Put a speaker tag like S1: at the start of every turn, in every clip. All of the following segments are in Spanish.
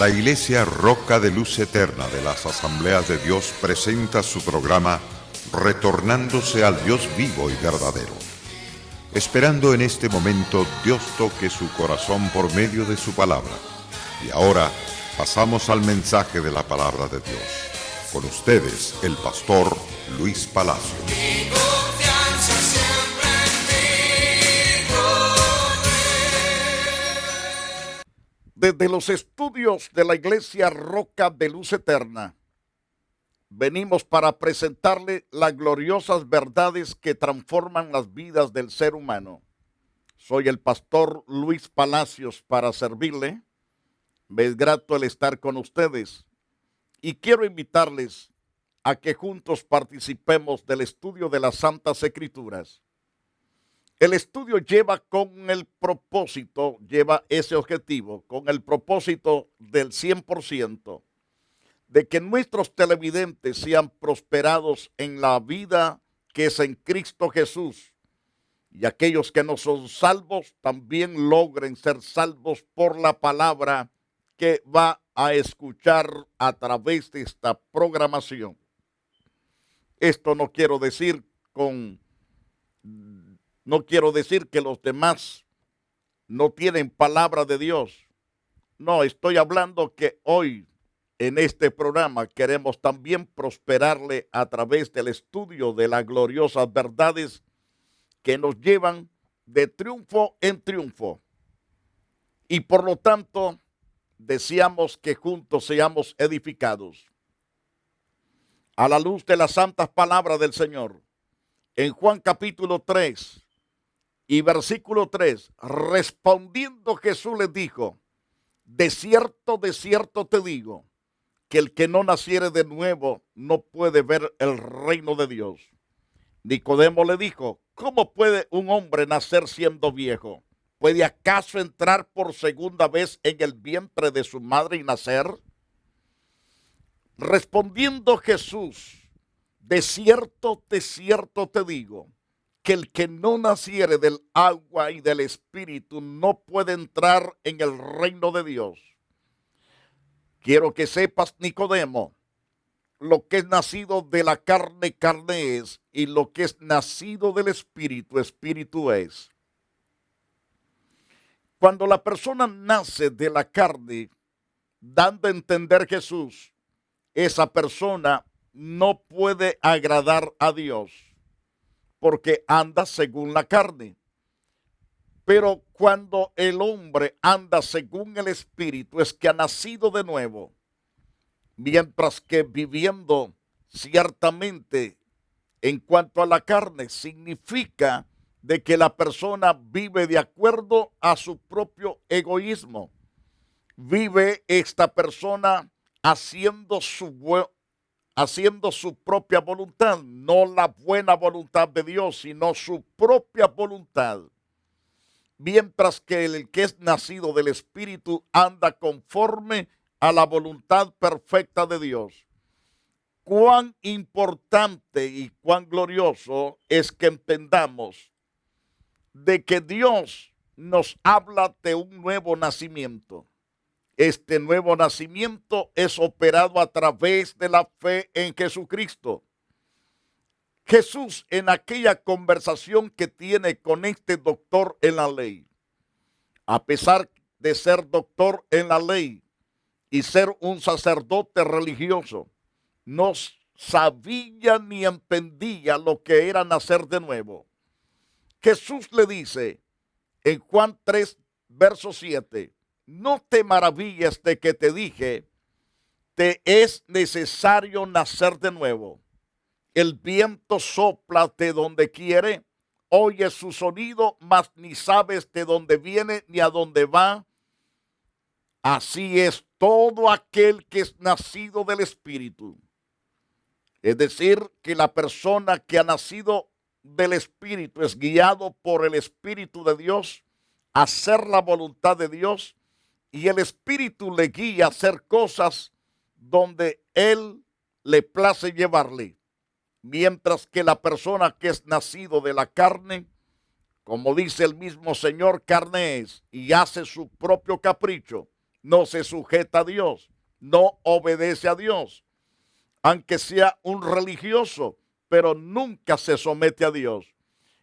S1: La Iglesia Roca de Luz Eterna de las Asambleas de Dios presenta su programa Retornándose al Dios vivo y verdadero. Esperando en este momento Dios toque su corazón por medio de su palabra. Y ahora pasamos al mensaje de la palabra de Dios. Con ustedes, el pastor Luis Palacio.
S2: Desde los estudios de la Iglesia Roca de Luz Eterna, venimos para presentarle las gloriosas verdades que transforman las vidas del ser humano. Soy el pastor Luis Palacios para servirle. Me es grato el estar con ustedes y quiero invitarles a que juntos participemos del estudio de las Santas Escrituras. El estudio lleva ese objetivo, con el propósito del 100%, de que nuestros televidentes sean prosperados en la vida que es en Cristo Jesús, y aquellos que no son salvos también logren ser salvos por la palabra que va a escuchar a través de esta programación. Esto no quiero decir que los demás no tienen palabra de Dios. No, estoy hablando que hoy en este programa queremos también prosperarle a través del estudio de las gloriosas verdades que nos llevan de triunfo en triunfo. Y por lo tanto, deseamos que juntos seamos edificados. A la luz de las santas palabras del Señor, en Juan capítulo 3 y versículo 3, respondiendo Jesús les dijo: de cierto te digo, que el que no naciere de nuevo no puede ver el reino de Dios. Nicodemo le dijo: ¿cómo puede un hombre nacer siendo viejo? ¿Puede acaso entrar por segunda vez en el vientre de su madre y nacer? Respondiendo Jesús: de cierto te digo, que el que no naciere del agua y del espíritu no puede entrar en el reino de Dios. Quiero que sepas, Nicodemo, lo que es nacido de la carne, carne es, y lo que es nacido del espíritu, espíritu es. Cuando la persona nace de la carne, dando a entender Jesús, esa persona no puede agradar a Dios, porque anda según la carne. Pero cuando el hombre anda según el Espíritu, es que ha nacido de nuevo. Mientras que viviendo ciertamente en cuanto a la carne, significa de que la persona vive de acuerdo a su propio egoísmo. Vive esta persona haciendo su propia voluntad, no la buena voluntad de Dios, sino su propia voluntad. Mientras que el que es nacido del Espíritu anda conforme a la voluntad perfecta de Dios. Cuán importante y cuán glorioso es que entendamos de que Dios nos habla de un nuevo nacimiento. Este nuevo nacimiento es operado a través de la fe en Jesucristo. Jesús, en aquella conversación que tiene con este doctor en la ley, a pesar de ser doctor en la ley y ser un sacerdote religioso, no sabía ni entendía lo que era nacer de nuevo. Jesús le dice en Juan 3, verso 7, no te maravilles de que te dije, te es necesario nacer de nuevo. El viento sopla de donde quiere, oyes su sonido, mas ni sabes de dónde viene ni a dónde va. Así es todo aquel que es nacido del Espíritu. Es decir, que la persona que ha nacido del Espíritu es guiado por el Espíritu de Dios a hacer la voluntad de Dios, y el Espíritu le guía a hacer cosas donde Él le place llevarle. Mientras que la persona que es nacido de la carne, como dice el mismo Señor, carne es, y hace su propio capricho, no se sujeta a Dios, no obedece a Dios, aunque sea un religioso, pero nunca se somete a Dios.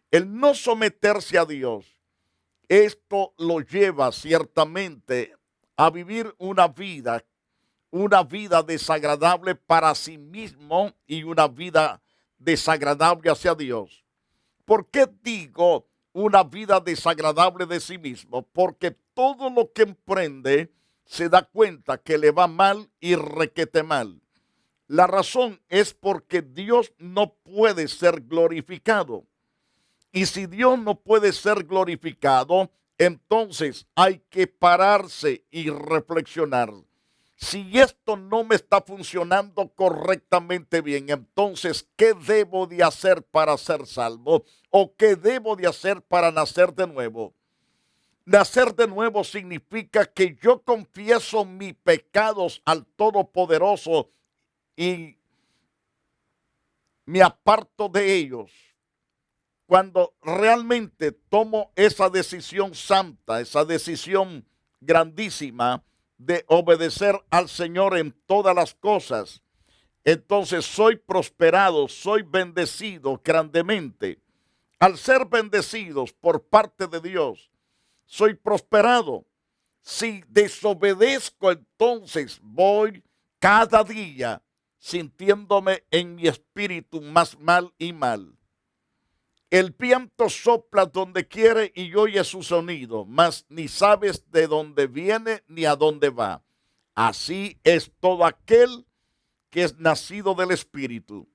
S2: El no someterse a Dios, esto lo lleva ciertamente a vivir una vida desagradable para sí mismo y una vida desagradable hacia Dios. ¿Por qué digo una vida desagradable de sí mismo? Porque todo lo que emprende se da cuenta que le va mal y requete mal. La razón es porque Dios no puede ser glorificado. Y si Dios no puede ser glorificado, entonces hay que pararse y reflexionar. Si esto no me está funcionando correctamente bien, entonces, ¿qué debo de hacer para ser salvo? ¿O qué debo de hacer para nacer de nuevo? Nacer de nuevo significa que yo confieso mis pecados al Todopoderoso y me aparto de ellos. Cuando realmente tomo esa decisión santa, esa decisión grandísima de obedecer al Señor en todas las cosas, entonces soy prosperado, soy bendecido grandemente. Al ser bendecidos por parte de Dios, soy prosperado. Si desobedezco, entonces voy cada día sintiéndome en mi espíritu más mal y mal. El viento sopla donde quiere y oye su sonido, mas ni sabes de dónde viene ni a dónde va. Así es todo aquel que es nacido del Espíritu.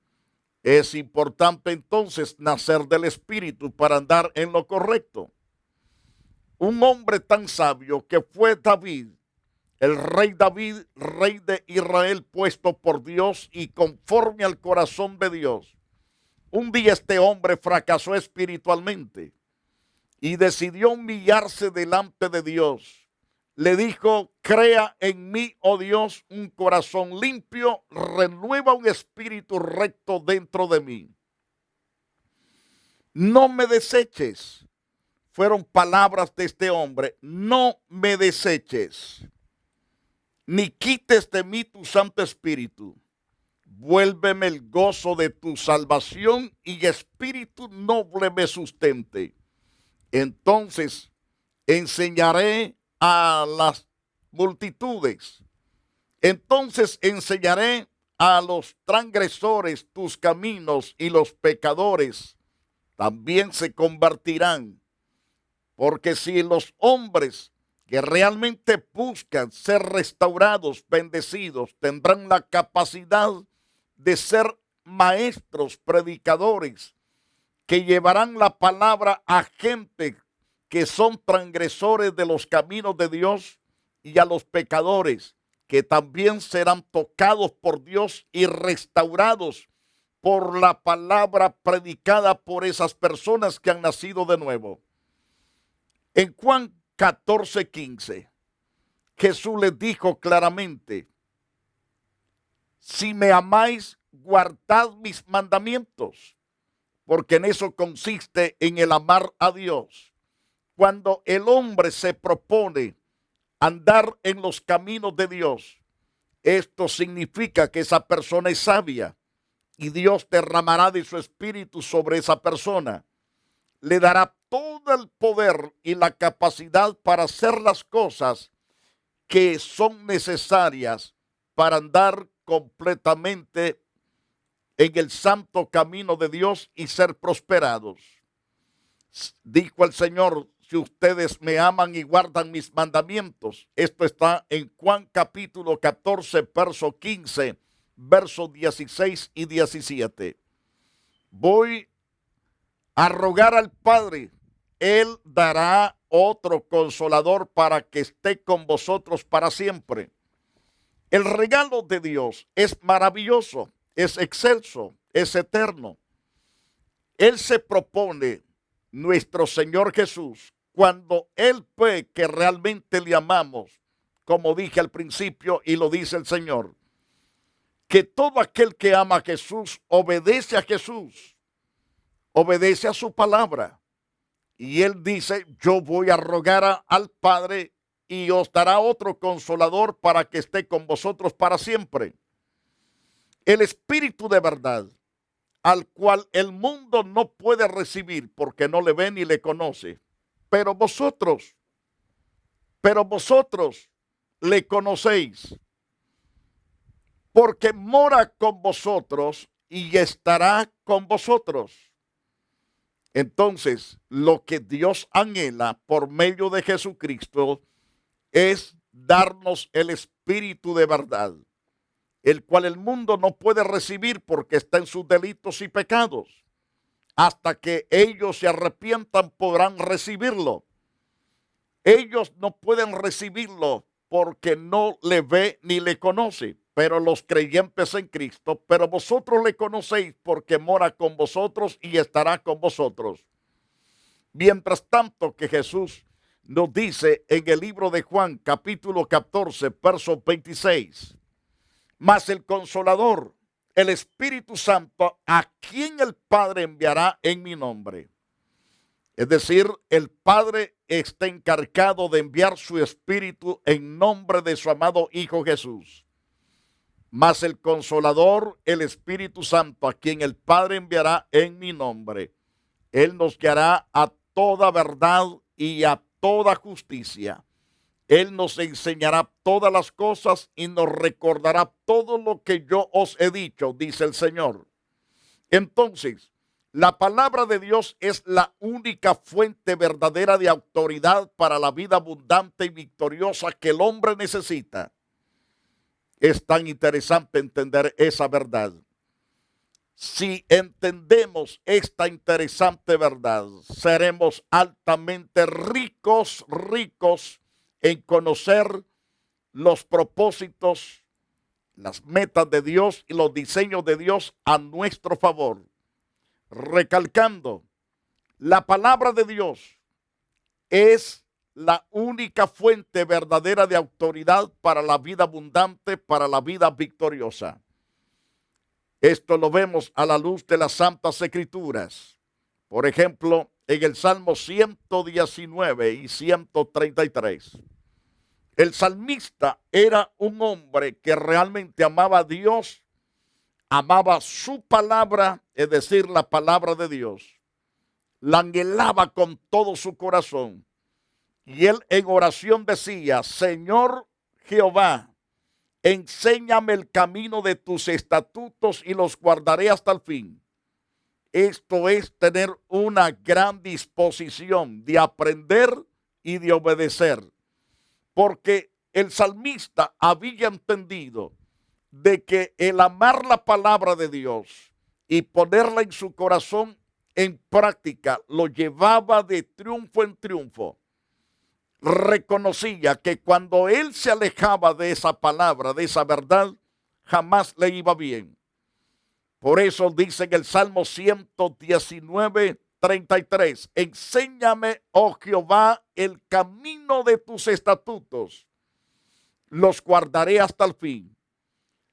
S2: Es importante entonces nacer del Espíritu para andar en lo correcto. Un hombre tan sabio que fue David, el rey David, rey de Israel, puesto por Dios y conforme al corazón de Dios. Un día este hombre fracasó espiritualmente y decidió humillarse delante de Dios. Le dijo: crea en mí, oh Dios, un corazón limpio, renueva un espíritu recto dentro de mí. No me deseches. Fueron palabras de este hombre: no me deseches, ni quites de mí tu Santo Espíritu. Vuélveme el gozo de tu salvación y espíritu noble me sustente. Entonces enseñaré a las multitudes. Entonces enseñaré a los transgresores tus caminos y los pecadores también se convertirán. Porque si los hombres que realmente buscan ser restaurados, bendecidos, tendrán la capacidad de ser maestros, predicadores, que llevarán la palabra a gente que son transgresores de los caminos de Dios, y a los pecadores que también serán tocados por Dios y restaurados por la palabra predicada por esas personas que han nacido de nuevo. En Juan 14:15, Jesús les dijo claramente: si me amáis, guardad mis mandamientos, porque en eso consiste en el amar a Dios. Cuando el hombre se propone andar en los caminos de Dios, esto significa que esa persona es sabia y Dios derramará de su espíritu sobre esa persona. Le dará todo el poder y la capacidad para hacer las cosas que son necesarias para andar completamente en el santo camino de Dios y ser prosperados. Dijo el Señor: si ustedes me aman y guardan mis mandamientos. Esto está en Juan capítulo 14, verso 15, versos 16 y 17. Voy a rogar al Padre, Él dará otro consolador para que esté con vosotros para siempre. El regalo de Dios es maravilloso, es excelso, es eterno. Él se propone, nuestro Señor Jesús, cuando Él ve que realmente le amamos, como dije al principio y lo dice el Señor, que todo aquel que ama a Jesús, obedece a su palabra. Y Él dice: yo voy a rogar al Padre y os dará otro consolador para que esté con vosotros para siempre. El Espíritu de verdad, al cual el mundo no puede recibir porque no le ve ni le conoce. Pero vosotros le conocéis, porque mora con vosotros y estará con vosotros. Entonces, lo que Dios anhela por medio de Jesucristo es darnos el Espíritu de verdad, el cual el mundo no puede recibir porque está en sus delitos y pecados. Hasta que ellos se arrepientan podrán recibirlo. Ellos no pueden recibirlo porque no le ve ni le conoce, pero los creyentes en Cristo, pero vosotros le conocéis porque mora con vosotros y estará con vosotros. Mientras tanto que Jesús nos dice en el libro de Juan, capítulo 14, verso 26, mas el Consolador, el Espíritu Santo, a quien el Padre enviará en mi nombre. Es decir, el Padre está encargado de enviar su Espíritu en nombre de su amado Hijo Jesús. Mas el Consolador, el Espíritu Santo, a quien el Padre enviará en mi nombre, Él nos guiará a toda verdad y a toda justicia. Él nos enseñará todas las cosas y nos recordará todo lo que yo os he dicho, dice el Señor. Entonces, la palabra de Dios es la única fuente verdadera de autoridad para la vida abundante y victoriosa que el hombre necesita. Es tan interesante entender esa verdad. Si entendemos esta interesante verdad, seremos altamente ricos en conocer los propósitos, las metas de Dios y los diseños de Dios a nuestro favor. Recalcando, la palabra de Dios es la única fuente verdadera de autoridad para la vida abundante, para la vida victoriosa. Esto lo vemos a la luz de las Santas Escrituras. Por ejemplo, en el Salmo 119 y 133. El salmista era un hombre que realmente amaba a Dios, amaba su palabra, es decir, la palabra de Dios. La anhelaba con todo su corazón. Y él en oración decía, Señor Jehová, enséñame el camino de tus estatutos y los guardaré hasta el fin. Esto es tener una gran disposición de aprender y de obedecer. Porque el salmista había entendido de que el amar la palabra de Dios y ponerla en su corazón en práctica lo llevaba de triunfo en triunfo. Reconocía que cuando él se alejaba de esa palabra, de esa verdad, jamás le iba bien. Por eso dice en el Salmo 119, 33, enséñame, oh Jehová, el camino de tus estatutos, los guardaré hasta el fin.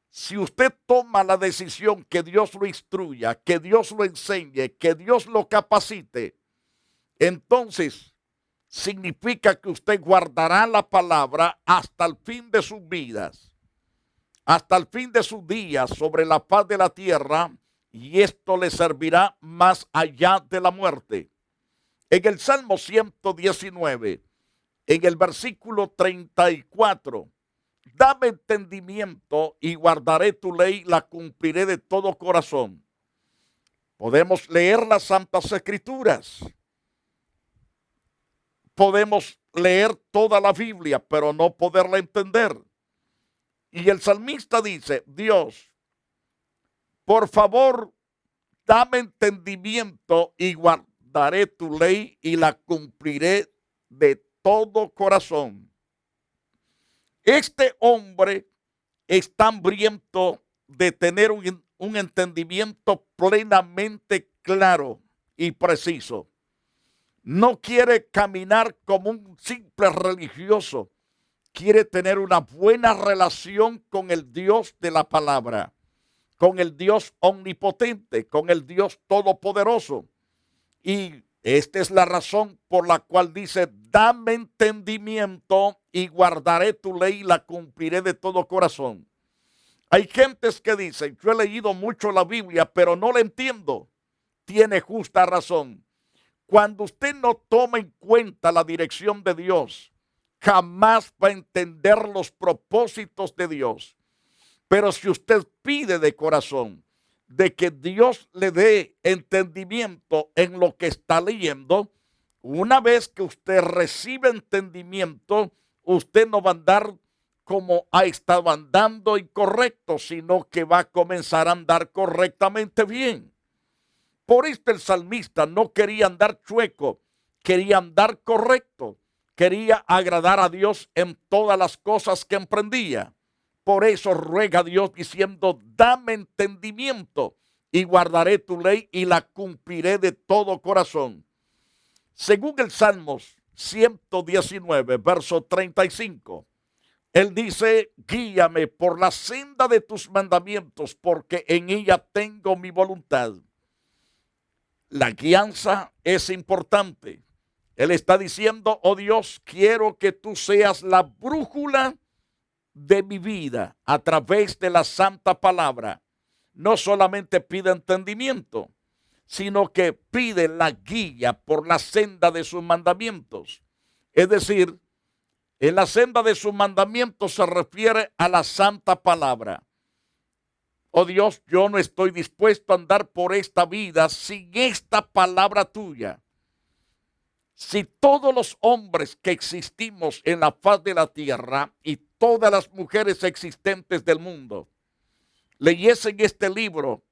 S2: Si usted toma la decisión que Dios lo instruya, que Dios lo enseñe, que Dios lo capacite, entonces significa que usted guardará la palabra hasta el fin de sus vidas, hasta el fin de sus días sobre la faz de la tierra, y esto le servirá más allá de la muerte. En el Salmo 119, en el versículo 34, dame entendimiento y guardaré tu ley, la cumpliré de todo corazón. Podemos leer las Santas Escrituras. Podemos leer toda la Biblia, pero no poderla entender. Y el salmista dice, Dios, por favor, dame entendimiento y guardaré tu ley y la cumpliré de todo corazón. Este hombre está hambriento de tener un entendimiento plenamente claro y preciso. No quiere caminar como un simple religioso. Quiere tener una buena relación con el Dios de la palabra, con el Dios omnipotente, con el Dios todopoderoso. Y esta es la razón por la cual dice, dame entendimiento y guardaré tu ley y la cumpliré de todo corazón. Hay gentes que dicen, yo he leído mucho la Biblia, pero no la entiendo. Tiene justa razón. Cuando usted no toma en cuenta la dirección de Dios, jamás va a entender los propósitos de Dios. Pero si usted pide de corazón de que Dios le dé entendimiento en lo que está leyendo, una vez que usted recibe entendimiento, usted no va a andar como ha estado andando incorrecto, sino que va a comenzar a andar correctamente bien. Por esto el salmista no quería andar chueco, quería andar correcto, quería agradar a Dios en todas las cosas que emprendía. Por eso ruega a Dios diciendo, dame entendimiento y guardaré tu ley y la cumpliré de todo corazón. Según el Salmos 119, verso 35, él dice, guíame por la senda de tus mandamientos, porque en ella tengo mi voluntad. La guianza es importante. Él está diciendo, oh Dios, quiero que tú seas la brújula de mi vida a través de la santa palabra. No solamente pide entendimiento, sino que pide la guía por la senda de sus mandamientos. Es decir, en la senda de sus mandamientos se refiere a la santa palabra. Oh Dios, yo no estoy dispuesto a andar por esta vida sin esta palabra tuya. Si todos los hombres que existimos en la faz de la tierra y todas las mujeres existentes del mundo leyesen este libro,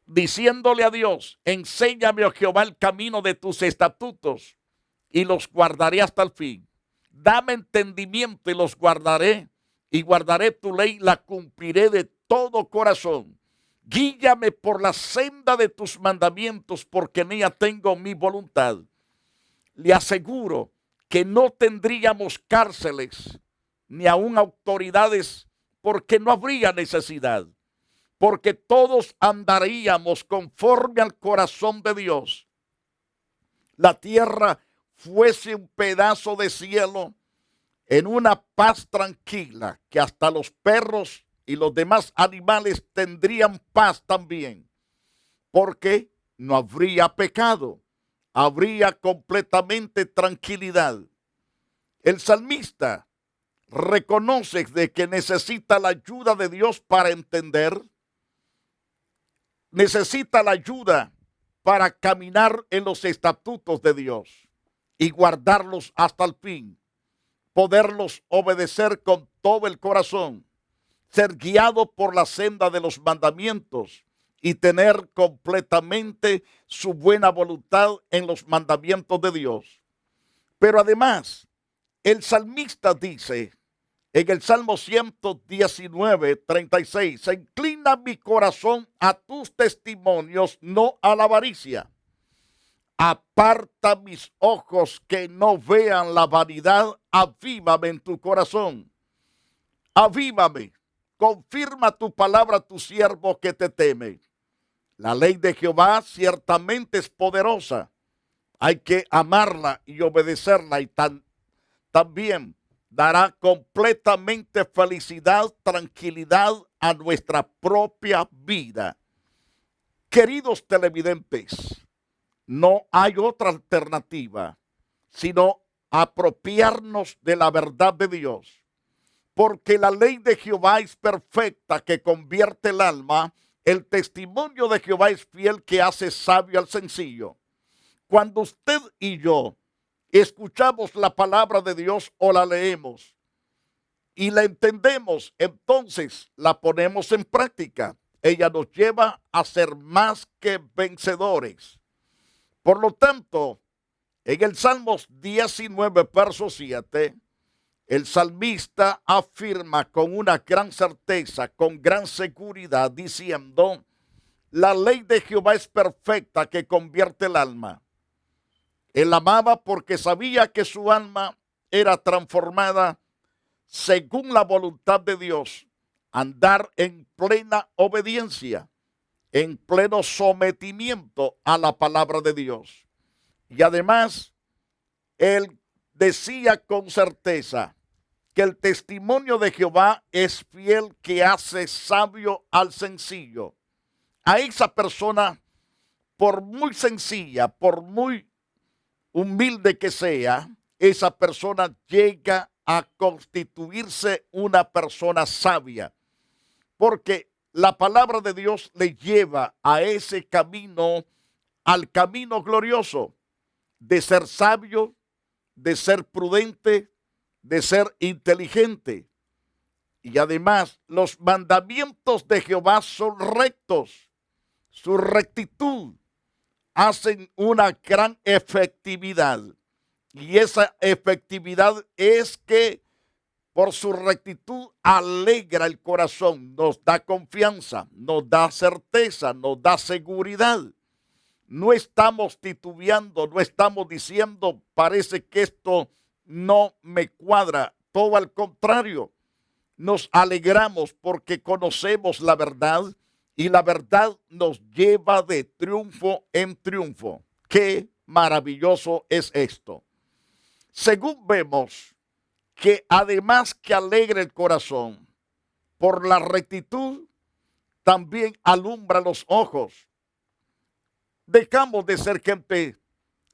S2: diciéndole a Dios, enséñame, oh Jehová, el camino de tus estatutos y los guardaré hasta el fin. Dame entendimiento y los guardaré, y guardaré tu ley, la cumpliré de todo corazón. Guíame por la senda de tus mandamientos, porque en ella tengo mi voluntad. Le aseguro que no tendríamos cárceles ni aún autoridades, porque no habría necesidad, porque todos andaríamos conforme al corazón de Dios. La tierra fuese un pedazo de cielo en una paz tranquila, que hasta los perros y los demás animales tendrían paz también, porque no habría pecado, habría completamente tranquilidad. El salmista reconoce de que necesita la ayuda de Dios para entender, necesita la ayuda para caminar en los estatutos de Dios y guardarlos hasta el fin, poderlos obedecer con todo el corazón, ser guiado por la senda de los mandamientos y tener completamente su buena voluntad en los mandamientos de Dios. Pero además, el salmista dice en el Salmo 119, 36, se inclina mi corazón a tus testimonios, no a la avaricia. Aparta mis ojos que no vean la vanidad, avívame en tu corazón. Avívame, confirma tu palabra a tu siervo que te teme. La ley de Jehová ciertamente es poderosa. Hay que amarla y obedecerla, y también dará completamente felicidad, tranquilidad a nuestra propia vida. Queridos televidentes, no hay otra alternativa sino apropiarnos de la verdad de Dios, porque la ley de Jehová es perfecta, que convierte el alma. El testimonio de Jehová es fiel, que hace sabio al sencillo. Cuando usted y yo escuchamos la palabra de Dios o la leemos y la entendemos, entonces la ponemos en práctica. Ella nos lleva a ser más que vencedores. Por lo tanto, en el Salmos 19, verso 7, el salmista afirma con una gran certeza, con gran seguridad, diciendo, la ley de Jehová es perfecta, que convierte el alma. Él amaba porque sabía que su alma era transformada según la voluntad de Dios, andar en plena obediencia, en pleno sometimiento a la palabra de Dios. Y además, él decía con certeza que el testimonio de Jehová es fiel, que hace sabio al sencillo. A esa persona, por muy sencilla, por muy humilde que sea, esa persona llega a constituirse una persona sabia, porque la palabra de Dios le lleva a ese camino, al camino glorioso de ser sabio, de ser prudente, de ser inteligente. Y además, los mandamientos de Jehová son rectos. Su rectitud hacen una gran efectividad. Y esa efectividad es que por su rectitud alegra el corazón, nos da confianza, nos da certeza, nos da seguridad. No estamos titubeando, no estamos diciendo, parece que esto no me cuadra. Todo al contrario, nos alegramos porque conocemos la verdad y la verdad nos lleva de triunfo en triunfo. Qué maravilloso es esto. Según vemos que además que alegra el corazón, por la rectitud también alumbra los ojos. Dejamos de ser gente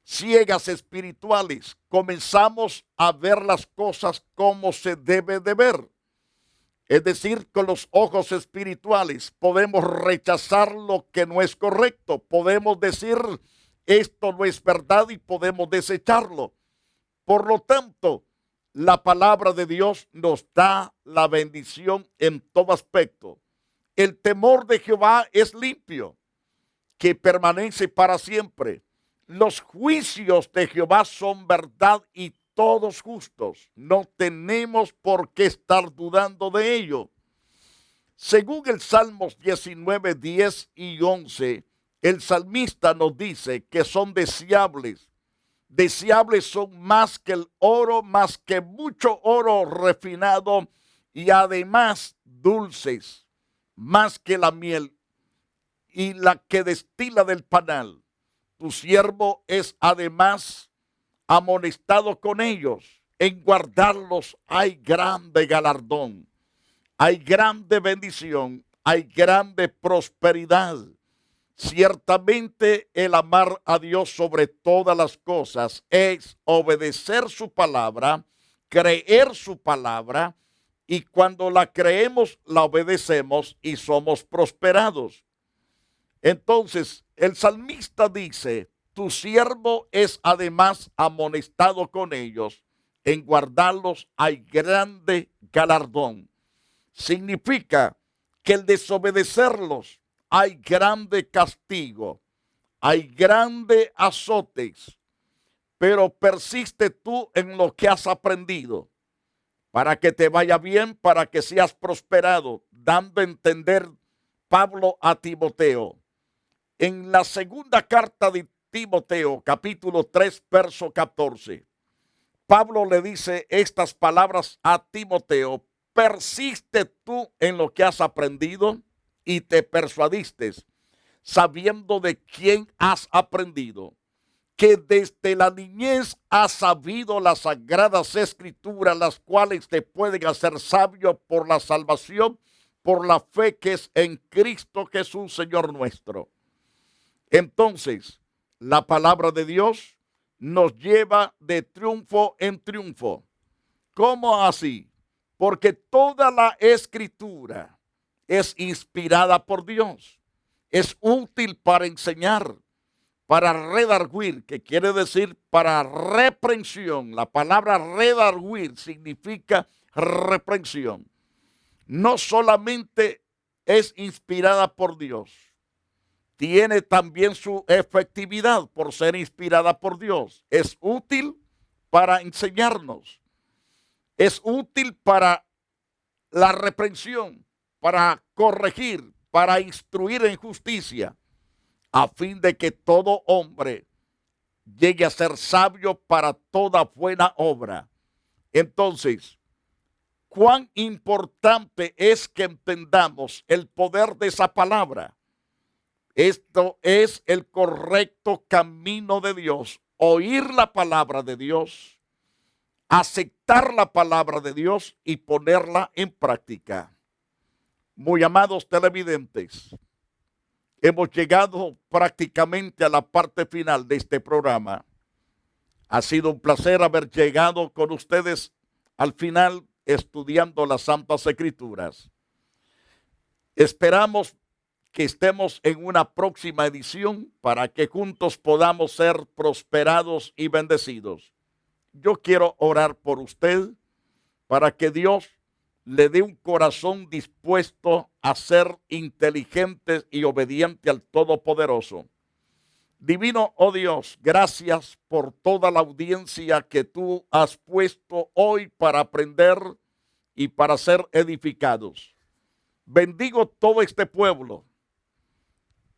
S2: ciegas espirituales, comenzamos a ver las cosas como se debe de ver. Es decir, con los ojos espirituales podemos rechazar lo que no es correcto, podemos decir esto no es verdad y podemos desecharlo. Por lo tanto, la palabra de Dios nos da la bendición en todo aspecto. El temor de Jehová es limpio, que permanece para siempre. Los juicios de Jehová son verdad y todos justos. No tenemos por qué estar dudando de ello. Según el Salmos 19, 10 y 11, el salmista nos dice que son deseables. Deseables son más que el oro, más que mucho oro refinado, y además dulces, más que la miel y la que destila del panal. Tu siervo es además amonestado con ellos. En guardarlos hay grande galardón, hay grande bendición, hay grande prosperidad. Ciertamente el amar a Dios sobre todas las cosas es obedecer su palabra, creer su palabra, y cuando la creemos, la obedecemos y somos prosperados. Entonces, el salmista dice, tu siervo es además amonestado con ellos, en guardarlos hay grande galardón. Significa que el desobedecerlos hay grande castigo, hay grande azotes, pero persiste tú en lo que has aprendido, para que te vaya bien, para que seas prosperado, dando a entender Pablo a Timoteo. En la segunda carta de Timoteo, capítulo 3, verso 14, Pablo le dice estas palabras a Timoteo: persiste tú en lo que has aprendido y te persuadiste, sabiendo de quién has aprendido, que desde la niñez has sabido las sagradas escrituras, las cuales te pueden hacer sabio por la salvación, por la fe que es en Cristo Jesús, Señor nuestro. Entonces, la palabra de Dios nos lleva de triunfo en triunfo. ¿Cómo así? Porque toda la escritura es inspirada por Dios, es útil para enseñar, para redarguir, que quiere decir para reprensión. La palabra redarguir significa reprensión. No solamente es inspirada por Dios, tiene también su efectividad por ser inspirada por Dios. Es útil para enseñarnos, es útil para la reprensión, para corregir, para instruir en justicia, a fin de que todo hombre llegue a ser sabio para toda buena obra. Entonces, cuán importante es que entendamos el poder de esa palabra. Esto es el correcto camino de Dios, oír la palabra de Dios, aceptar la palabra de Dios y ponerla en práctica. Muy amados televidentes, hemos llegado prácticamente a la parte final de este programa. Ha sido un placer haber llegado con ustedes al final estudiando las Santas Escrituras. Esperamos que estemos en una próxima edición para que juntos podamos ser prosperados y bendecidos. Yo quiero orar por usted para que Dios le dé un corazón dispuesto a ser inteligente y obediente al Todopoderoso. Divino, oh Dios, gracias por toda la audiencia que tú has puesto hoy para aprender y para ser edificados. Bendigo todo este pueblo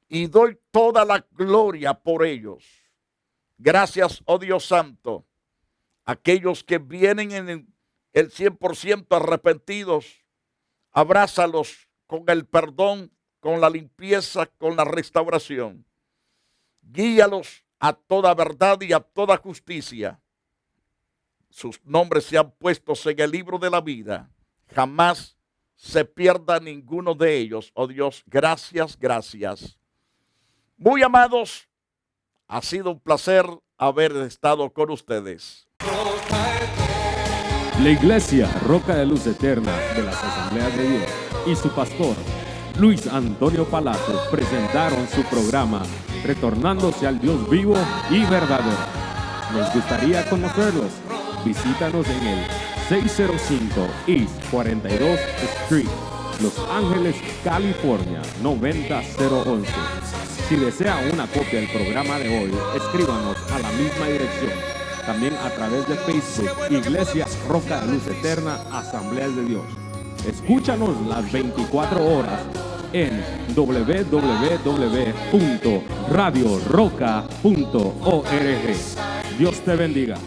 S2: y doy toda la gloria por ellos. Gracias, oh Dios Santo, aquellos que vienen en el 100% arrepentidos, abrázalos con el perdón, con la limpieza, con la restauración. Guíalos a toda verdad y a toda justicia. Sus nombres sean puestos en el libro de la vida. Jamás se pierda ninguno de ellos. Oh Dios, gracias, gracias. Muy amados, ha sido un placer haber estado con ustedes.
S3: La Iglesia Roca de Luz Eterna de las Asambleas de Dios y su pastor Luis Antonio Palacios presentaron su programa Retornándose al Dios vivo y verdadero. Nos gustaría conocerlos. Visítanos en el 605 East 42 Street, Los Ángeles, California 90011. Si desea una copia del programa de hoy, escríbanos a la misma dirección. También a través de Facebook, Iglesia Roca de Luz Eterna, Asambleas de Dios. Escúchanos las 24 horas en www.radioroca.org. Dios te bendiga.